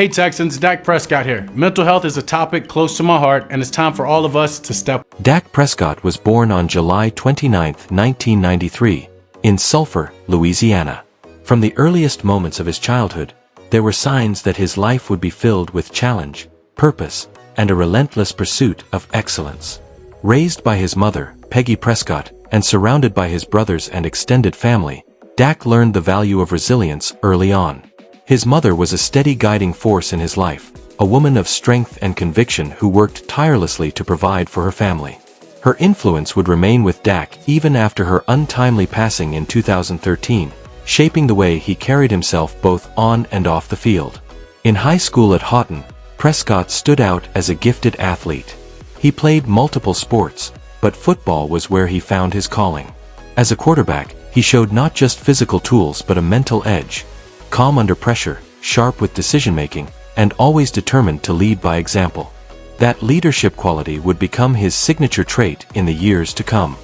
Hey Texans, Dak Prescott here. Mental health is a topic close to my heart, and it's time for all of us to step. Dak Prescott was born on July 29, 1993, in Sulphur, Louisiana. From the earliest moments of his childhood, there were signs that his life would be filled with challenge, purpose, and a relentless pursuit of excellence. Raised by his mother, Peggy Prescott, and surrounded by his brothers and extended family, Dak learned the value of resilience early on. His mother was a steady guiding force in his life, a woman of strength and conviction who worked tirelessly to provide for her family. Her influence would remain with Dak even after her untimely passing in 2013, shaping the way he carried himself both on and off the field. In high school at Houghton, Prescott stood out as a gifted athlete. He played multiple sports, but football was where he found his calling. As a quarterback, he showed not just physical tools but a mental edge. Calm under pressure, sharp with decision-making, and always determined to lead by example. That leadership quality would become his signature trait in the years to come.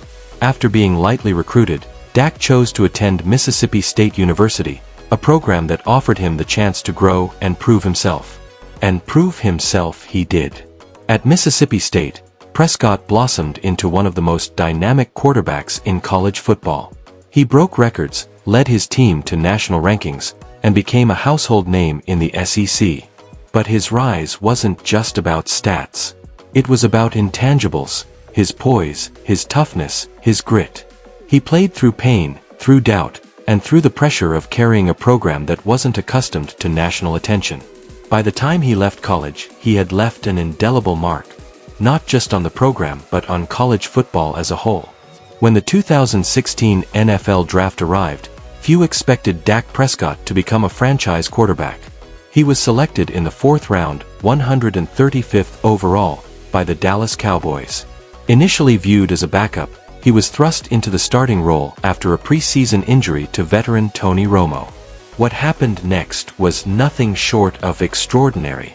After being lightly recruited, Dak chose to attend Mississippi State University, a program that offered him the chance to grow and prove himself. And prove himself he did. At Mississippi State, Prescott blossomed into one of the most dynamic quarterbacks in college football. He broke records, led his team to national rankings, and became a household name in the SEC. But his rise wasn't just about stats. It was about intangibles, his poise, his toughness, his grit. He played through pain, through doubt, and through the pressure of carrying a program that wasn't accustomed to national attention. By the time he left college, he had left an indelible mark, not just on the program but on college football as a whole. When the 2016 NFL Draft arrived, few expected Dak Prescott to become a franchise quarterback. He was selected in the 4th round, 135th overall, by the Dallas Cowboys. Initially viewed as a backup, he was thrust into the starting role after a preseason injury to veteran Tony Romo. What happened next was nothing short of extraordinary.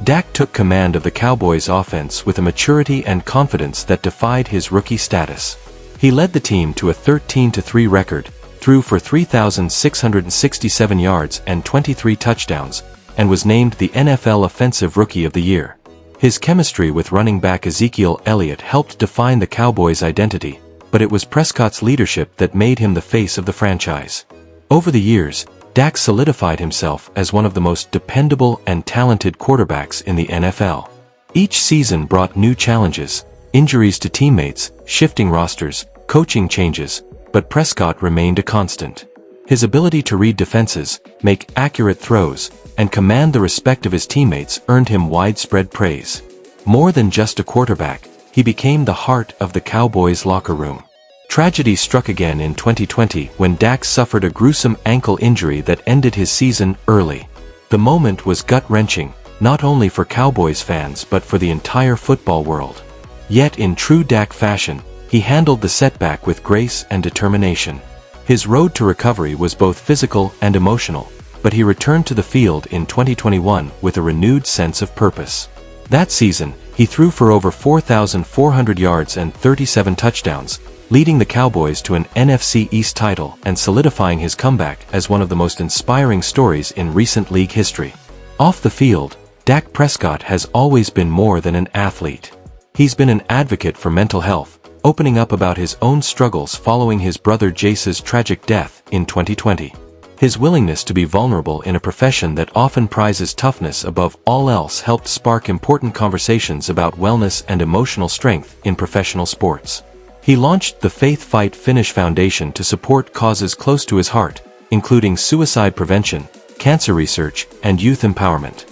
Dak took command of the Cowboys' offense with a maturity and confidence that defied his rookie status. He led the team to a 13-3 record, threw for 3,667 yards and 23 touchdowns, and was named the NFL Offensive Rookie of the Year. His chemistry with running back Ezekiel Elliott helped define the Cowboys' identity, but it was Prescott's leadership that made him the face of the franchise. Over the years, Dak solidified himself as one of the most dependable and talented quarterbacks in the NFL. Each season brought new challenges, injuries to teammates, shifting rosters, coaching changes, but Prescott remained a constant. His ability to read defenses, make accurate throws, and command the respect of his teammates earned him widespread praise. More than just a quarterback, he became the heart of the Cowboys' locker room. Tragedy struck again in 2020 when Dak suffered a gruesome ankle injury that ended his season early. The moment was gut-wrenching, not only for Cowboys fans but for the entire football world. Yet in true Dak fashion, he handled the setback with grace and determination. His road to recovery was both physical and emotional, but he returned to the field in 2021 with a renewed sense of purpose. That season, he threw for over 4,400 yards and 37 touchdowns, leading the Cowboys to an NFC East title and solidifying his comeback as one of the most inspiring stories in recent league history. Off the field, Dak Prescott has always been more than an athlete. He's been an advocate for mental health, opening up about his own struggles following his brother Jace's tragic death in 2020. His willingness to be vulnerable in a profession that often prizes toughness above all else helped spark important conversations about wellness and emotional strength in professional sports. He launched the Faith Fight Finish Foundation to support causes close to his heart, including suicide prevention, cancer research, and youth empowerment.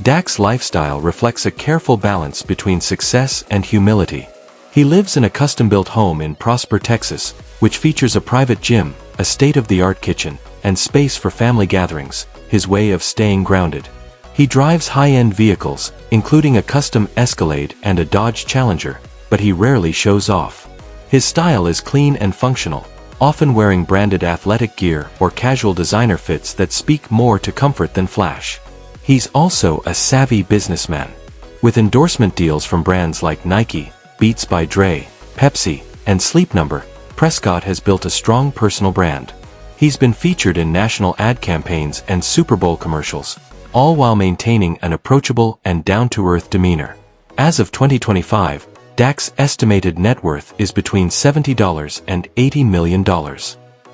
Dak's lifestyle reflects a careful balance between success and humility. He lives in a custom-built home in Prosper, Texas, which features a private gym, a state-of-the-art kitchen, and space for family gatherings, his way of staying grounded. He drives high-end vehicles, including a custom Escalade and a Dodge Challenger, but he rarely shows off. His style is clean and functional, often wearing branded athletic gear or casual designer fits that speak more to comfort than flash. He's also a savvy businessman. With endorsement deals from brands like Nike, Beats by Dre, Pepsi, and Sleep Number, Prescott has built a strong personal brand. He's been featured in national ad campaigns and Super Bowl commercials, all while maintaining an approachable and down-to-earth demeanor. As of 2025, Dak's estimated net worth is between $70 and $80 million.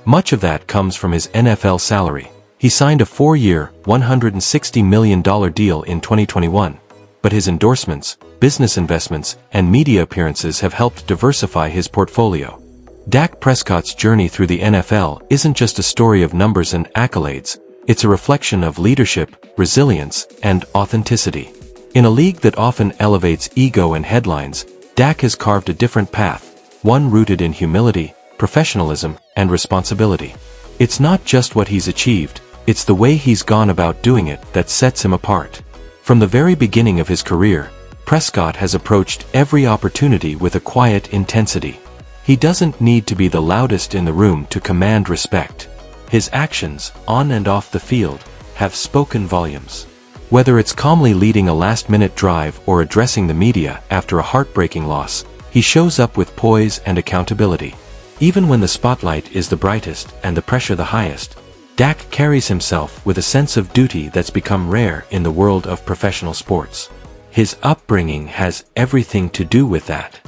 Much of that comes from his NFL salary. He signed a 4-year, $160 million deal in 2021, but his endorsements, business investments, and media appearances have helped diversify his portfolio. Dak Prescott's journey through the NFL isn't just a story of numbers and accolades, it's a reflection of leadership, resilience, and authenticity. In a league that often elevates ego and headlines, Dak has carved a different path, one rooted in humility, professionalism, and responsibility. It's not just what he's achieved, it's the way he's gone about doing it that sets him apart. From the very beginning of his career, Prescott has approached every opportunity with a quiet intensity. He doesn't need to be the loudest in the room to command respect. His actions, on and off the field, have spoken volumes. Whether it's calmly leading a last-minute drive or addressing the media after a heartbreaking loss, he shows up with poise and accountability. Even when the spotlight is the brightest and the pressure the highest, Dak carries himself with a sense of duty that's become rare in the world of professional sports. His upbringing has everything to do with that.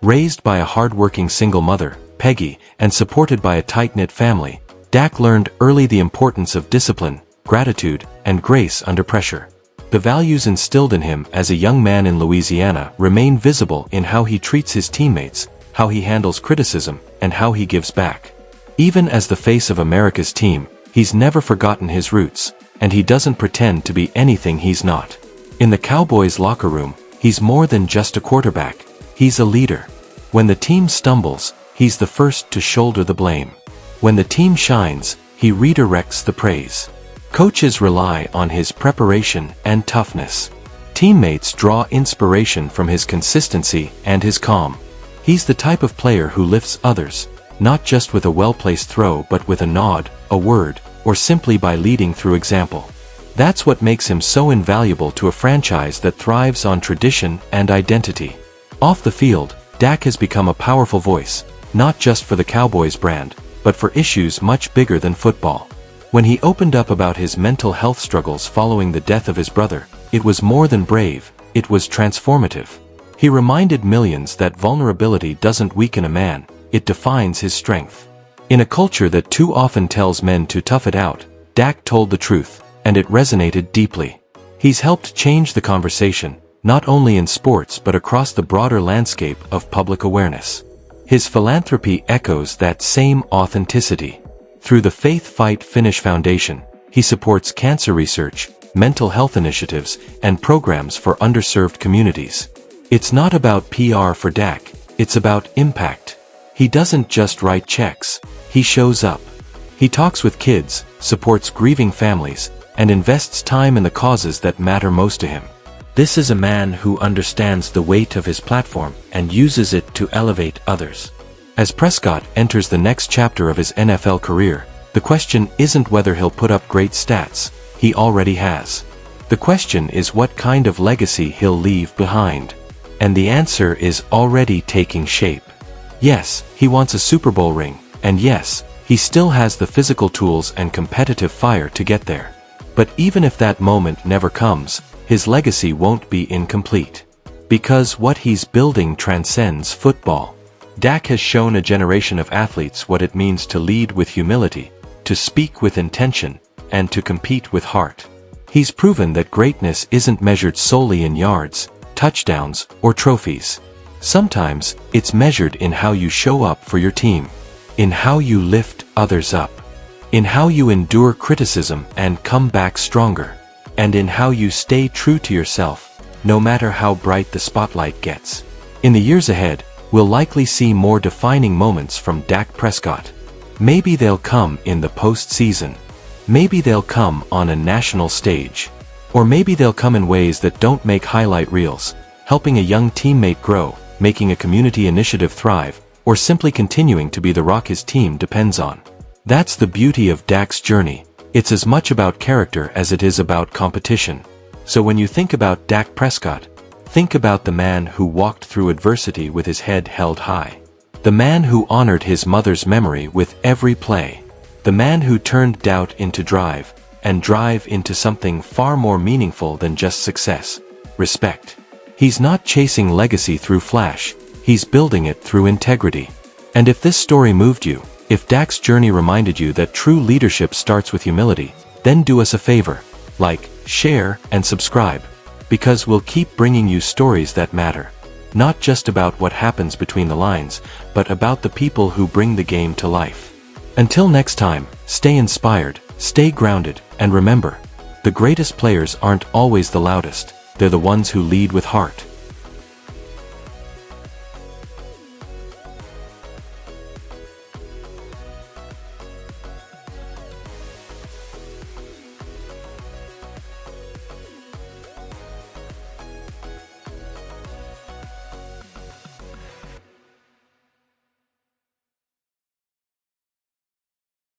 Raised by a hard-working single mother, Peggy, and supported by a tight-knit family, Dak learned early the importance of discipline, gratitude, and grace under pressure. The values instilled in him as a young man in Louisiana remain visible in how he treats his teammates, how he handles criticism, and how he gives back. Even as the face of America's team, he's never forgotten his roots, and he doesn't pretend to be anything he's not. In the Cowboys locker room, he's more than just a quarterback, he's a leader. When the team stumbles, he's the first to shoulder the blame. When the team shines, he redirects the praise. Coaches rely on his preparation and toughness. Teammates draw inspiration from his consistency and his calm. He's the type of player who lifts others, not just with a well-placed throw but with a nod, a word, or simply by leading through example. That's what makes him so invaluable to a franchise that thrives on tradition and identity. Off the field, Dak has become a powerful voice, not just for the Cowboys brand, but for issues much bigger than football. When he opened up about his mental health struggles following the death of his brother, it was more than brave, it was transformative. He reminded millions that vulnerability doesn't weaken a man, it defines his strength. In a culture that too often tells men to tough it out, Dak told the truth, and it resonated deeply. He's helped change the conversation, not only in sports but across the broader landscape of public awareness. His philanthropy echoes that same authenticity. Through the Faith Fight Finish Foundation, he supports cancer research, mental health initiatives, and programs for underserved communities. It's not about PR for Dak, it's about impact. He doesn't just write checks, he shows up. He talks with kids, supports grieving families, and invests time in the causes that matter most to him. This is a man who understands the weight of his platform and uses it to elevate others. As Prescott enters the next chapter of his NFL career, the question isn't whether he'll put up great stats, he already has. The question is what kind of legacy he'll leave behind. And the answer is already taking shape. Yes, he wants a Super Bowl ring, and yes, he still has the physical tools and competitive fire to get there. But even if that moment never comes, his legacy won't be incomplete. Because what he's building transcends football. Dak has shown a generation of athletes what it means to lead with humility, to speak with intention, and to compete with heart. He's proven that greatness isn't measured solely in yards, touchdowns, or trophies. Sometimes, it's measured in how you show up for your team, in how you lift others up, in how you endure criticism and come back stronger, and in how you stay true to yourself, no matter how bright the spotlight gets. In the years ahead, we'll likely see more defining moments from Dak Prescott. Maybe they'll come in the postseason. Maybe they'll come on a national stage. Or maybe they'll come in ways that don't make highlight reels, helping a young teammate grow, making a community initiative thrive, or simply continuing to be the rock his team depends on. That's the beauty of Dak's journey. It's as much about character as it is about competition. So when you think about Dak Prescott, think about the man who walked through adversity with his head held high. The man who honored his mother's memory with every play. The man who turned doubt into drive, and drive into something far more meaningful than just success: respect. He's not chasing legacy through flash, he's building it through integrity. And if this story moved you, if Dak's journey reminded you that true leadership starts with humility, then do us a favor: like, share, and subscribe. Because we'll keep bringing you stories that matter. Not just about what happens between the lines, but about the people who bring the game to life. Until next time, stay inspired, stay grounded, and remember, the greatest players aren't always the loudest, they're the ones who lead with heart.